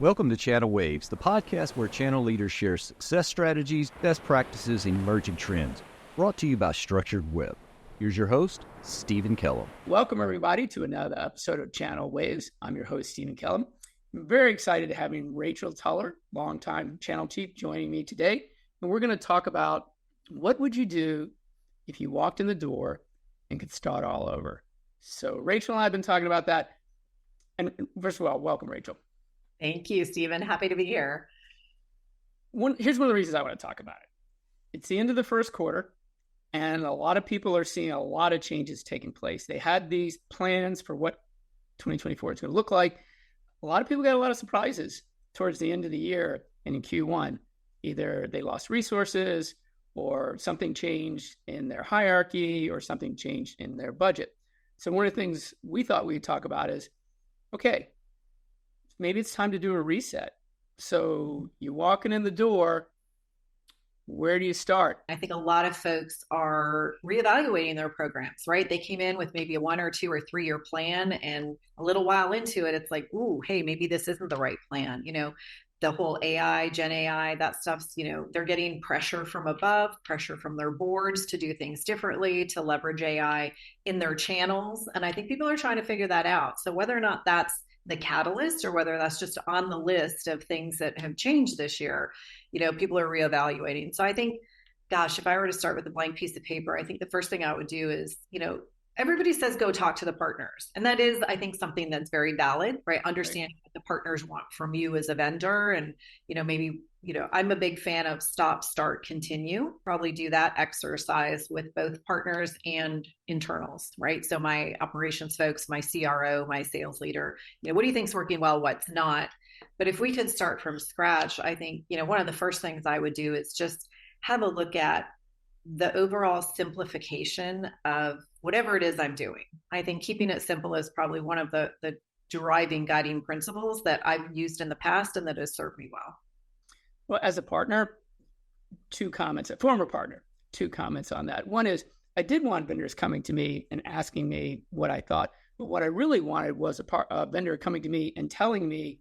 Welcome to ChannelWaves, the podcast where channel leaders share success strategies, best practices, and emerging trends. Brought to you by Structured Web. Here's your host, Steven Kellam. Welcome, everybody, to another episode of ChannelWaves. I'm your host, Steven Kellam. I'm very excited to having Rachel Tuller, longtime channel chief, joining me today. And we're going to talk about what would you do if you walked in the door and could start all over. So Rachel and I have been talking about that. And first of all, welcome, Rachel. Thank you, Steven. Happy to be here. Here's one of the reasons I want to talk about it. It's the end of the first quarter, and a lot of people are seeing a lot of changes taking place. They had these plans for what 2024 is going to look like. A lot of people got a lot of surprises towards the end of the year and in Q1. Either they lost resources or something changed in their hierarchy or something changed in their budget. So one of the things we thought we'd talk about is, okay, maybe it's time to do a reset. So you're walking in the door, where do you start? I think a lot of folks are reevaluating their programs, right? They came in with maybe a 1 or 2 or 3 year plan, and a little while into it, it's like, ooh, hey, maybe this isn't the right plan. You know, the whole AI, Gen AI, that stuff's, they're getting pressure from above, pressure from their boards to do things differently, to leverage AI in their channels. And I think people are trying to figure that out. So whether or not that's the catalyst or whether that's just on the list of things that have changed this year, people are reevaluating. So I think, gosh, if I were to start with a blank piece of paper, I think the first thing I would do is, everybody says go talk to the partners. And that is, I think, something that's very valid, right? Understanding what the partners want from you as a vendor. And, maybe, I'm a big fan of stop, start, continue. Probably do that exercise with both partners and internals, right? So my operations folks, my CRO, my sales leader, what do you think's working well, what's not? But if we could start from scratch, I think, one of the first things I would do is just have a look at the overall simplification of whatever it is I'm doing. I think keeping it simple is probably one of the driving guiding principles that I've used in the past and that has served me well. Well, as a partner, 2 comments, a former partner, 2 comments on that. One is I did want vendors coming to me and asking me what I thought, but what I really wanted was a vendor coming to me and telling me,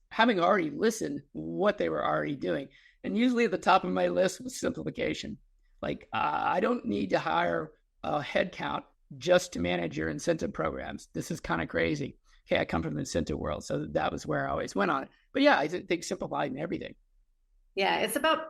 having already listened, what they were already doing. And usually at the top of my list was simplification. Like, I don't need to hire a headcount just to manage your incentive programs. This is kind of crazy. Okay, I come from the incentive world, so that was where I always went on it. But yeah, I think simplifying everything. Yeah, it's about,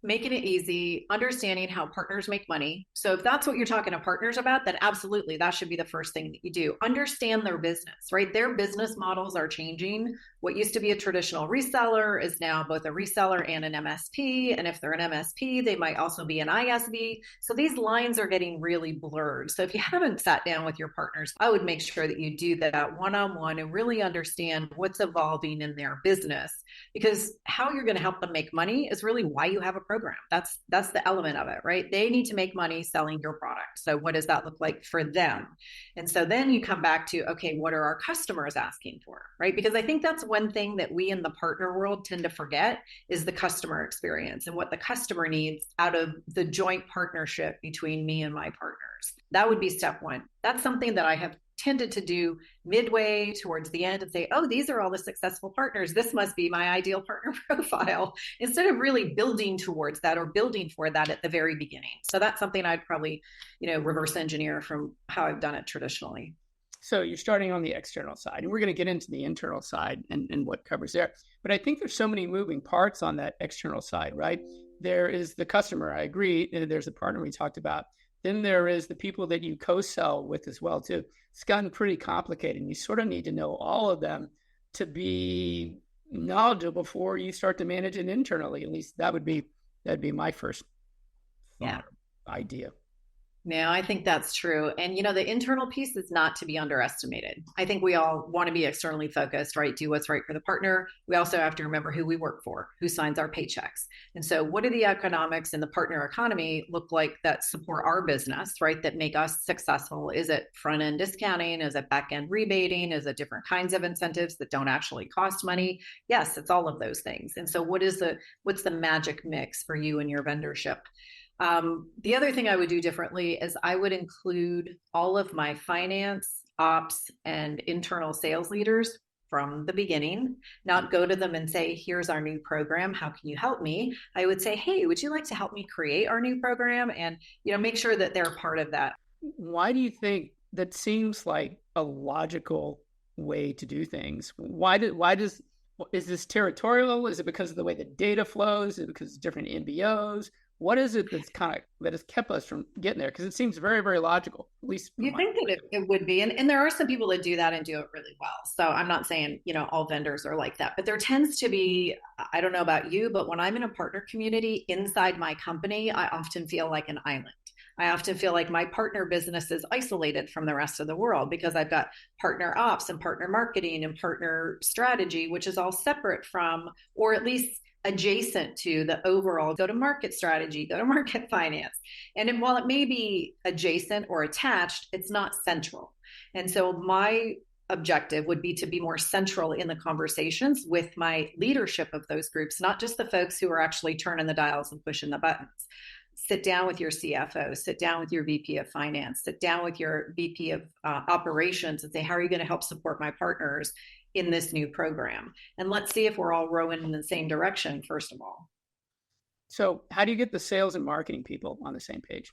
making it easy, understanding how partners make money. So if that's what you're talking to partners about, then absolutely, that should be the first thing that you do. Understand their business, right? Their business models are changing. What used to be a traditional reseller is now both a reseller and an MSP. And if they're an MSP, they might also be an ISV. So these lines are getting really blurred. So if you haven't sat down with your partners, I would make sure that you do that one-on-one and really understand what's evolving in their business, because how you're going to help them make money is really why you have a program. That's the element of it, right? They need to make money selling your product. So what does that look like for them? And so then you come back to, okay, what are our customers asking for, right? Because I think that's one thing that we in the partner world tend to forget is the customer experience and what the customer needs out of the joint partnership between me and my partners. That would be step 1. That's something that I have tended to do midway towards the end and say, oh, these are all the successful partners. This must be my ideal partner profile, instead of really building towards that or building for that at the very beginning. So that's something I'd probably, reverse engineer from how I've done it traditionally. So you're starting on the external side, and we're going to get into the internal side and what covers there. But I think there's so many moving parts on that external side, right? There is the customer, I agree, and there's the partner we talked about. Then there is the people that you co-sell with as well, too. It's gotten pretty complicated. You sort of need to know all of them to be knowledgeable before you start to manage it internally. At least that'd be my first idea. No, I think that's true. And, the internal piece is not to be underestimated. I think we all want to be externally focused, right? Do what's right for the partner. We also have to remember who we work for, who signs our paychecks. And so what do the economics in the partner economy look like that support our business, right? That make us successful? Is it front-end discounting? Is it back-end rebating? Is it different kinds of incentives that don't actually cost money? Yes, it's all of those things. And so what's the magic mix for you and your vendorship? The other thing I would do differently is I would include all of my finance, ops, and internal sales leaders from the beginning, not go to them and say, here's our new program. How can you help me? I would say, hey, would you like to help me create our new program? And, make sure that they're part of that. Why do you think that seems like a logical way to do things? Is this territorial? Is it because of the way the data flows? Is it because of different MBOs? What is it that has kept us from getting there? Because it seems very, very logical, at least. You think that it would be. And there are some people that do that and do it really well. So I'm not saying, all vendors are like that, but there tends to be, I don't know about you, but when I'm in a partner community inside my company, I often feel like an island. I often feel like my partner business is isolated from the rest of the world because I've got partner ops and partner marketing and partner strategy, which is all separate from, or at least adjacent to, the overall go-to-market strategy, go-to-market finance. And while it may be adjacent or attached, it's not central. And so my objective would be to be more central in the conversations with my leadership of those groups, not just the folks who are actually turning the dials and pushing the buttons. Sit down with your CFO, sit down with your VP of finance, sit down with your VP of operations and say, how are you going to help support my partners in this new program? And let's see if we're all rowing in the same direction, first of all. So how do you get the sales and marketing people on the same page?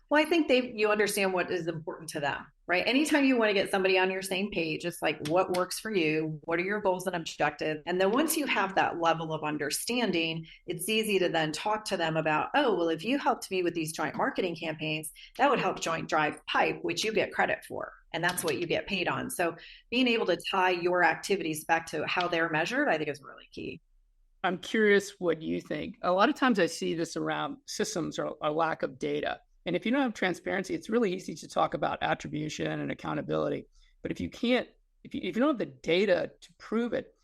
Well, I think you understand what is important to them, right? Anytime you want to get somebody on your same page, it's like, what works for you? What are your goals and objectives? And then once you have that level of understanding, it's easy to then talk to them about, oh, well, if you helped me with these joint marketing campaigns, that would help joint drive pipe, which you get credit for. And that's what you get paid on. So being able to tie your activities back to how they're measured, I think is really key. I'm curious what you think. A lot of times I see this around systems or a lack of data. And if you don't have transparency, it's really easy to talk about attribution and accountability. But if you don't have the data to prove it,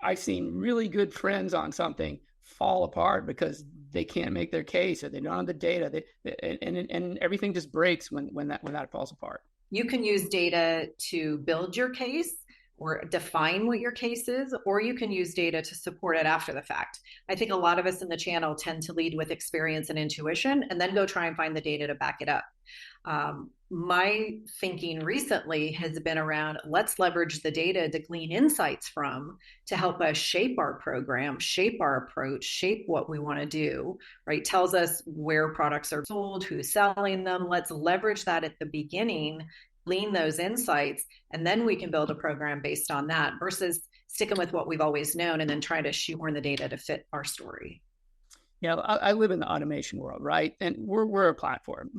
I've seen really good friends on something fall apart because they can't make their case or they don't have the data. And everything just breaks when that falls apart. You can use data to build your case or define what your case is, or you can use data to support it after the fact. I think a lot of us in the channel tend to lead with experience and intuition and then go try and find the data to back it up. My thinking recently has been around, let's leverage the data to glean insights from to help us shape our program, shape our approach, shape what we want to do, right? Tells us where products are sold, who's selling them. Let's leverage that at the beginning, glean those insights, and then we can build a program based on that versus sticking with what we've always known and then trying to shoehorn the data to fit our story. Yeah, I live in the automation world, right? And we're a platform.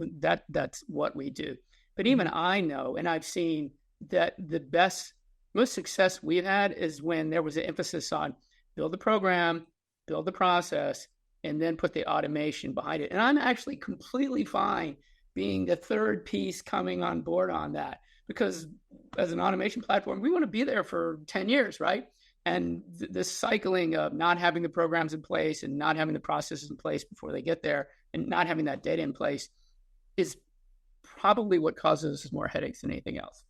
That's what we do. But even I know, and I've seen that the most success we've had is when there was an emphasis on build the program, build the process, and then put the automation behind it. And I'm actually completely fine being the third piece coming on board on that, because as an automation platform, we want to be there for 10 years, right? And this cycling of not having the programs in place and not having the processes in place before they get there and not having that data in place is probably what causes us more headaches than anything else.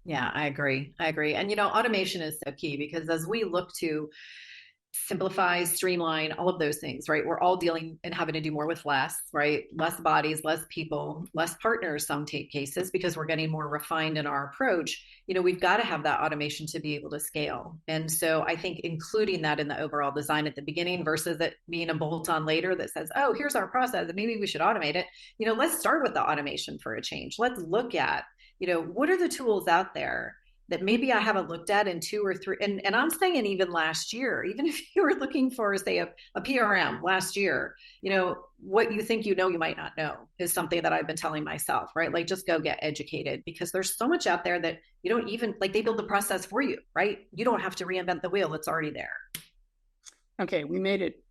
Yeah, I agree. And, automation is so key because as we look to simplify, streamline, all of those things, right? We're all dealing and having to do more with less, right? Less bodies, less people, less partners, some cases, because we're getting more refined in our approach. We've got to have that automation to be able to scale. And so I think including that in the overall design at the beginning versus it being a bolt-on later that says, oh, here's our process and maybe we should automate it. Let's start with the automation for a change. Let's look at, what are the tools out there that maybe I haven't looked at in 2 or 3, and I'm saying even last year, even if you were looking for, say, a PRM last year, what you think you might not know is something that I've been telling myself, right? Like, just go get educated because there's so much out there that you don't even, like, they build the process for you, right? You don't have to reinvent the wheel. It's already there. Okay, we made it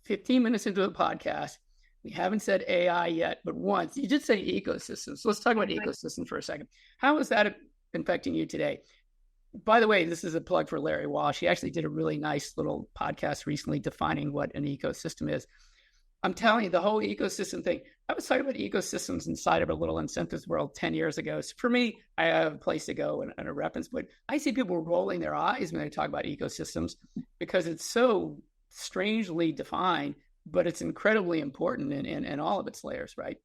15 minutes into the podcast. We haven't said AI yet, but once you did say ecosystems. So let's talk about ecosystems for a second. How is that affecting you today? By the way, this is a plug for Larry Walsh. He actually did a really nice little podcast recently defining what an ecosystem is. I'm telling you, the whole ecosystem thing, I was talking about ecosystems inside of a little incentives world 10 years ago. So for me, I have a place to go and a reference, but I see people rolling their eyes when they talk about ecosystems because it's so strangely defined, but it's incredibly important in all of its layers, right?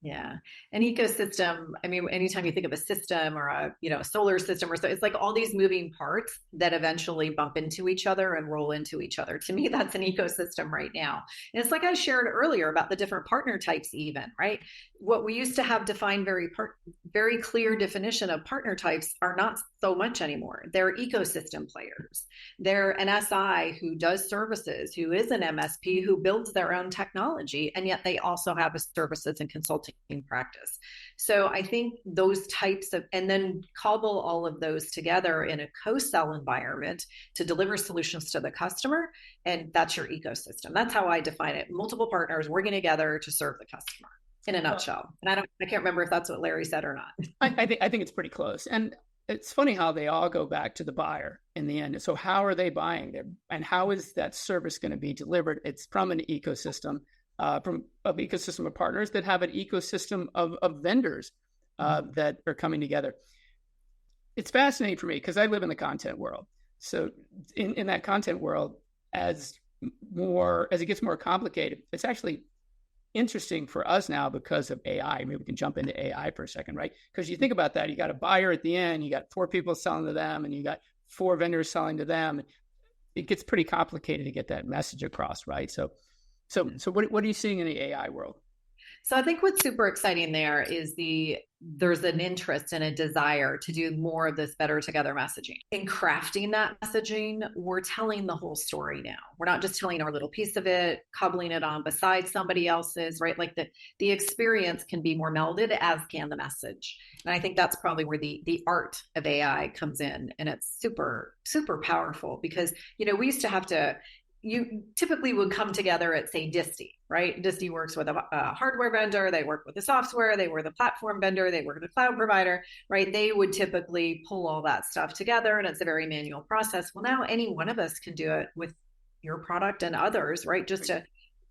Yeah. An ecosystem, I mean, anytime you think of a system or a solar system or so, it's like all these moving parts that eventually bump into each other and roll into each other. To me, that's an ecosystem right now. And it's like I shared earlier about the different partner types even, right? What we used to have defined very clear definition of partner types are not so much anymore. They're ecosystem players. They're an SI who does services, who is an MSP who builds their own technology, and yet they also have a services and consulting practice. So I think those types of, and then cobble all of those together in a co-sell environment to deliver solutions to the customer. And that's your ecosystem. That's how I define it. Multiple partners working together to serve the customer in a nutshell. And I can't remember if that's what Larry said or not. I think it's pretty close. And it's funny how they all go back to the buyer in the end. So how are they buying it? And how is that service going to be delivered? It's from an ecosystem, from an ecosystem of partners that have an ecosystem of vendors that are coming together. It's fascinating for me because I live in the content world. So in that content world, as it gets more complicated, it's actually interesting for us now because of AI. Maybe we can jump into AI for a second, right? Because you think about that, you got a buyer at the end, you got 4 people selling to them, and you got 4 vendors selling to them. It gets pretty complicated to get that message across, right? So what are you seeing in the AI world? So I think what's super exciting there is there's an interest and a desire to do more of this better together messaging. In crafting that messaging, we're telling the whole story now. We're not just telling our little piece of it, cobbling it on beside somebody else's, right? Like the experience can be more melded, as can the message. And I think that's probably where the art of AI comes in. And it's super, super powerful because, we used to have to, you typically would come together at, say, Disty, right? Disty works with a hardware vendor. They work with the software. They were the platform vendor. They work with the cloud provider, right? They would typically pull all that stuff together, and it's a very manual process. Well, now any one of us can do it with your product and others, right? Just to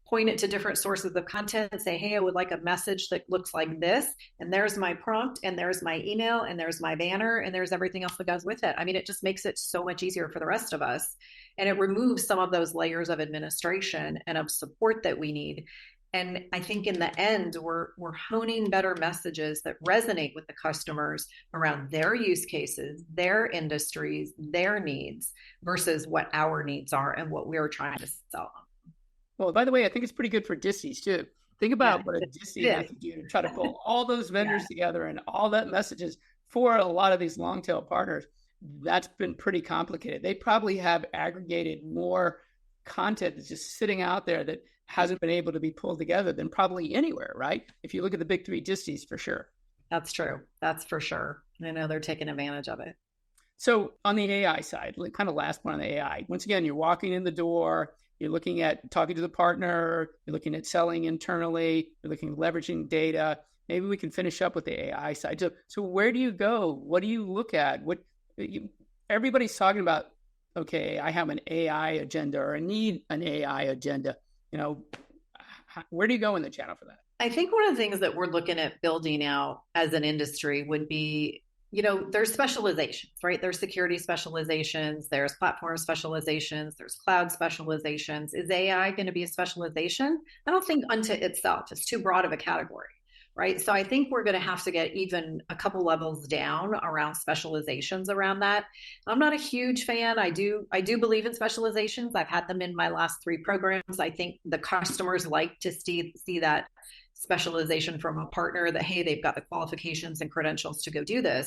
point it to different sources of content and say, hey, I would like a message that looks like this. And there's my prompt, and there's my email, and there's my banner, and there's everything else that goes with it. I mean, it just makes it so much easier for the rest of us. And it removes some of those layers of administration and of support that we need. And I think in the end, we're honing better messages that resonate with the customers around their use cases, their industries, their needs, versus what our needs are and what we're trying to sell them. Well, by the way, I think it's pretty good for Disties too. Think about what a Disty has to do to try to pull all those vendors together and all that messages for a lot of these long tail partners. That's been pretty complicated. They probably have aggregated more content that's just sitting out there that hasn't been able to be pulled together than probably anywhere, right? If you look at the big 3 Disties, for sure. That's true. That's for sure. I know they're taking advantage of it. So on the AI side, kind of last one on the AI, once again, you're walking in the door, you're looking at talking to the partner, you're looking at selling internally, you're looking at leveraging data. Maybe we can finish up with the AI side. So where do you go? What do you look at? Everybody's talking about, okay, I have an AI agenda or I need an AI agenda. Where do you go in the channel for that? I think one of the things that we're looking at building out as an industry would be, there's specializations, right? There's security specializations, there's platform specializations, there's cloud specializations. Is AI going to be a specialization? I don't think unto itself. It's too broad of a category, right? So I think we're going to have to get even a couple levels down around specializations around that. I'm not a huge fan. I do believe in specializations. I've had them in my last 3 programs. I think the customers like to see that specialization from a partner that, hey, they've got the qualifications and credentials to go do this.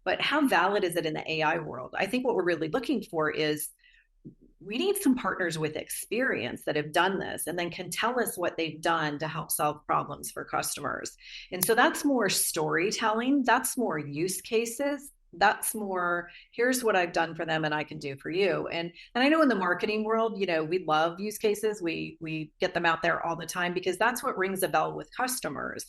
But how valid is it in the AI world? I think what we're really looking for is we need some partners with experience that have done this and then can tell us what they've done to help solve problems for customers. And so that's more storytelling. That's more use cases. That's more, here's what I've done for them and I can do for you. And I know in the marketing world, we love use cases. We get them out there all the time because that's what rings a bell with customers.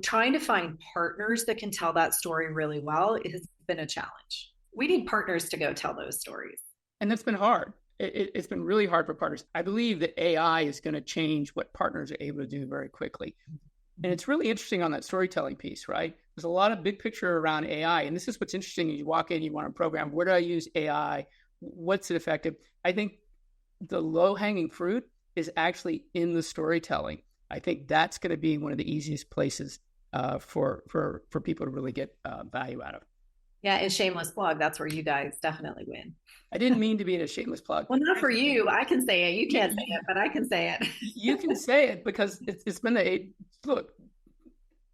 Trying to find partners that can tell that story really well has been a challenge. We need partners to go tell those stories. And that's been hard. It's been really hard for partners. I believe that AI is going to change what partners are able to do very quickly. And it's really interesting on that storytelling piece, right? There's a lot of big picture around AI. And this is what's interesting. You walk in, you want to program, where do I use AI? What's it effective? I think the low hanging fruit is actually in the storytelling. I think that's going to be one of the easiest places for people to really get value out of. Yeah, and shameless plug, that's where you guys definitely win. I didn't mean to be in a shameless plug. Well, not for you. I can say it. You can't say it, but I can say it. You can say it because it's been look,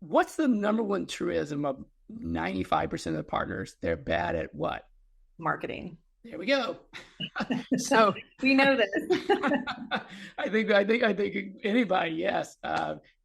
what's the number one truism of 95% of the partners? They're bad at what? Marketing. There we go. So we know this. I think anybody, yes.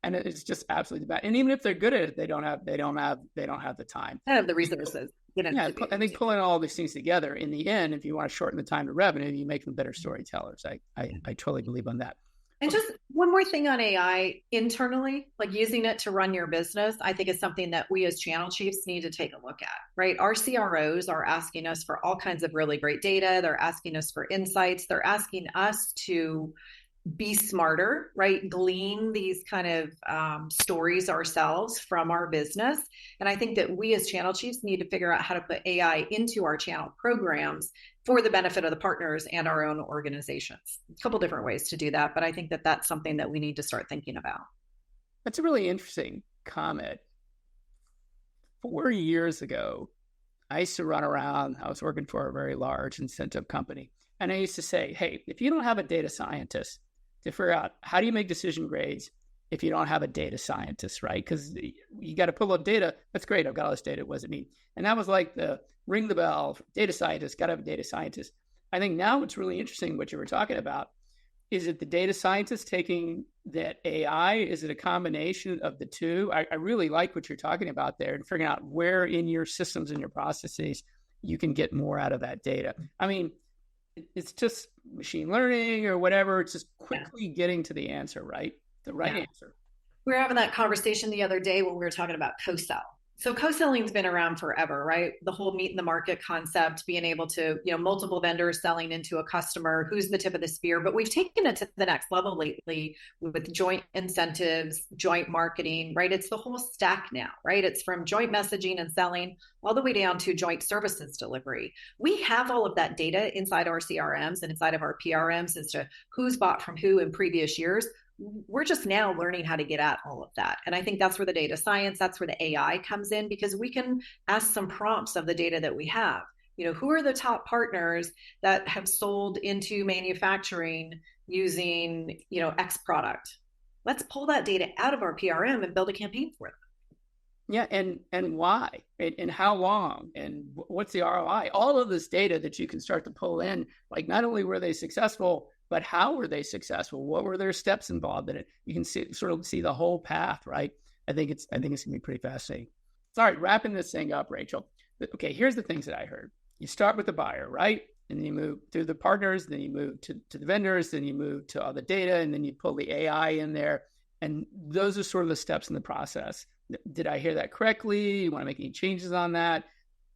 And it's just absolutely bad. And even if they're good at it, they don't have the time. I have the resources. Yeah, I think pulling all these things together in the end, if you want to shorten the time to revenue, you make them better storytellers. I totally believe on that. And just one more thing on AI internally, like using it to run your business, I think is something that we as channel chiefs need to take a look at, right? Our CROs are asking us for all kinds of really great data. They're asking us for insights. They're asking us to be smarter, right? Glean these kind of stories ourselves from our business. And I think that we as channel chiefs need to figure out how to put AI into our channel programs for the benefit of the partners and our own organizations. A couple different ways to do that, but I think that that's something that we need to start thinking about. That's a really interesting comment. 4 years ago, I used to run around. I was working for a very large incentive company. And I used to say, hey, if you don't have a data scientist to figure out how do you make decision grades if you don't have a data scientist, right? Because you got to pull up data. That's great. I've got all this data. What does it mean? And that was like the ring the bell. Data scientist, got to have a data scientist. I think now what's really interesting, what you were talking about, is it the data scientist taking that AI? Is it a combination of the two? I really like what you're talking about there and figuring out where in your systems and your processes you can get more out of that data. I mean, it's just machine learning or whatever. It's just quickly getting to the answer, right? The right answer. We were having that conversation the other day when we were talking about co-sell. So co-selling's been around forever, right? The whole meet in the market concept, being able to, multiple vendors selling into a customer, who's the tip of the spear. But we've taken it to the next level lately with joint incentives, joint marketing, right? It's the whole stack now, right? It's from joint messaging and selling all the way down to joint services delivery. We have all of that data inside our CRMs and inside of our PRMs as to who's bought from who in previous years. We're just now learning how to get at all of that. And I think that's where the data science, that's where the AI comes in, because we can ask some prompts of the data that we have. Who are the top partners that have sold into manufacturing using, X product? Let's pull that data out of our PRM and build a campaign for them. Yeah, and why, and how long, and what's the ROI? All of this data that you can start to pull in, like not only were they successful, but how were they successful? What were their steps involved in it? You can sort of see the whole path, right? I think it's gonna be pretty fascinating. All right, wrapping this thing up, Rachel. Okay, here's the things that I heard. You start with the buyer, right? And then you move through the partners, then you move to the vendors, then you move to all the data, and then you pull the AI in there. And those are sort of the steps in the process. Did I hear that correctly? You want to make any changes on that?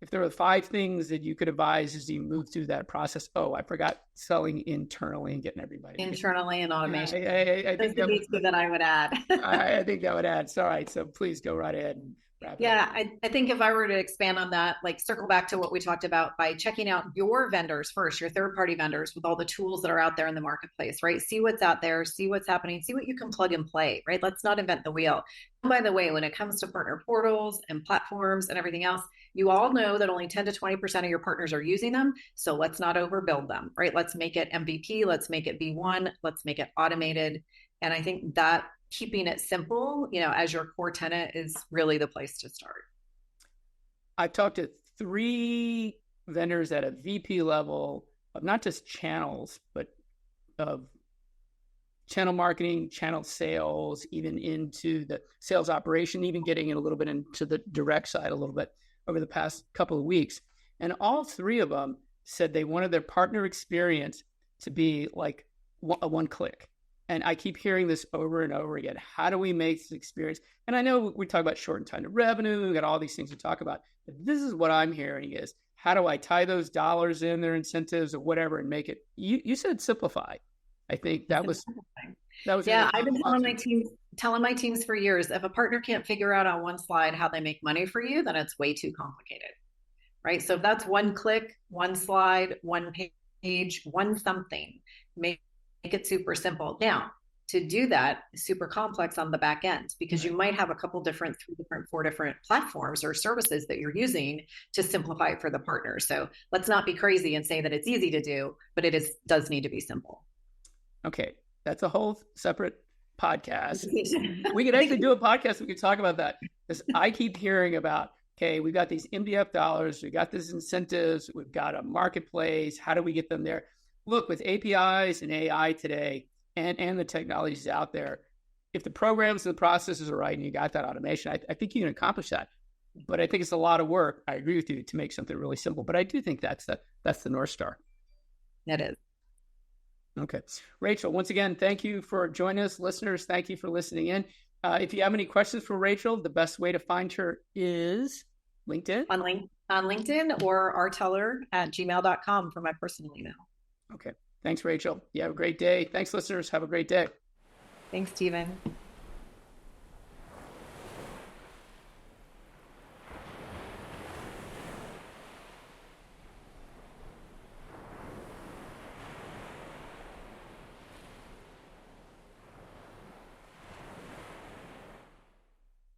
If there were 5 things that you could advise as you move through that process, I forgot selling internally and getting everybody. Internally and automation. I think that I would add. I think that would add. All right. So please go right ahead and wrap it up. I think if I were to expand on that, like circle back to what we talked about by checking out your vendors first, your third-party vendors with all the tools that are out there in the marketplace, right? See what's out there, see what's happening, see what you can plug and play, right? Let's not invent the wheel. And by the way, when it comes to partner portals and platforms and everything else, you all know that only 10 to 20% of your partners are using them. So let's not overbuild them, right? Let's make it MVP. Let's make it V1. Let's make it automated. And I think that keeping it simple, as your core tenet is really the place to start. I've talked to 3 vendors at a VP level of not just channels, but of channel marketing, channel sales, even into the sales operation, even getting it a little bit into the direct side a little bit over the past couple of weeks. And all 3 of them said they wanted their partner experience to be like a one click. And I keep hearing this over and over again. How do we make this experience? And I know we talk about shortened time to revenue. We got all these things to talk about. But this is what I'm hearing is, how do I tie those dollars in, their incentives or whatever, and make it, you said simplify. I think that was yeah. I've been telling my teams for years, if a partner can't figure out on one slide how they make money for you, then it's way too complicated, right? So if that's one click, one slide, one page, one something, make it super simple. Now, to do that is super complex on the back end, because you might have a couple different, 4 different platforms or services that you're using to simplify it for the partner. So let's not be crazy and say that it's easy to do, but it does need to be simple. Okay. That's a whole separate podcast. We could actually do a podcast. We could talk about that, because I keep hearing about, okay, we've got these MDF dollars, we got these incentives, we've got a marketplace. How do we get them there? Look, with APIs and AI today, and the technologies out there, if the programs and the processes are right and you got that automation, I think you can accomplish that. But I think it's a lot of work. I agree with you, to make something really simple. But I do think that's the North Star. It is. Okay. Rachel, once again, thank you for joining us. Listeners, thank you for listening in. If you have any questions for Rachel, the best way to find her is LinkedIn? On LinkedIn, or rtuller@gmail.com for my personal email. Okay. Thanks, Rachel. You have a great day. Thanks, listeners. Have a great day. Thanks, Steven.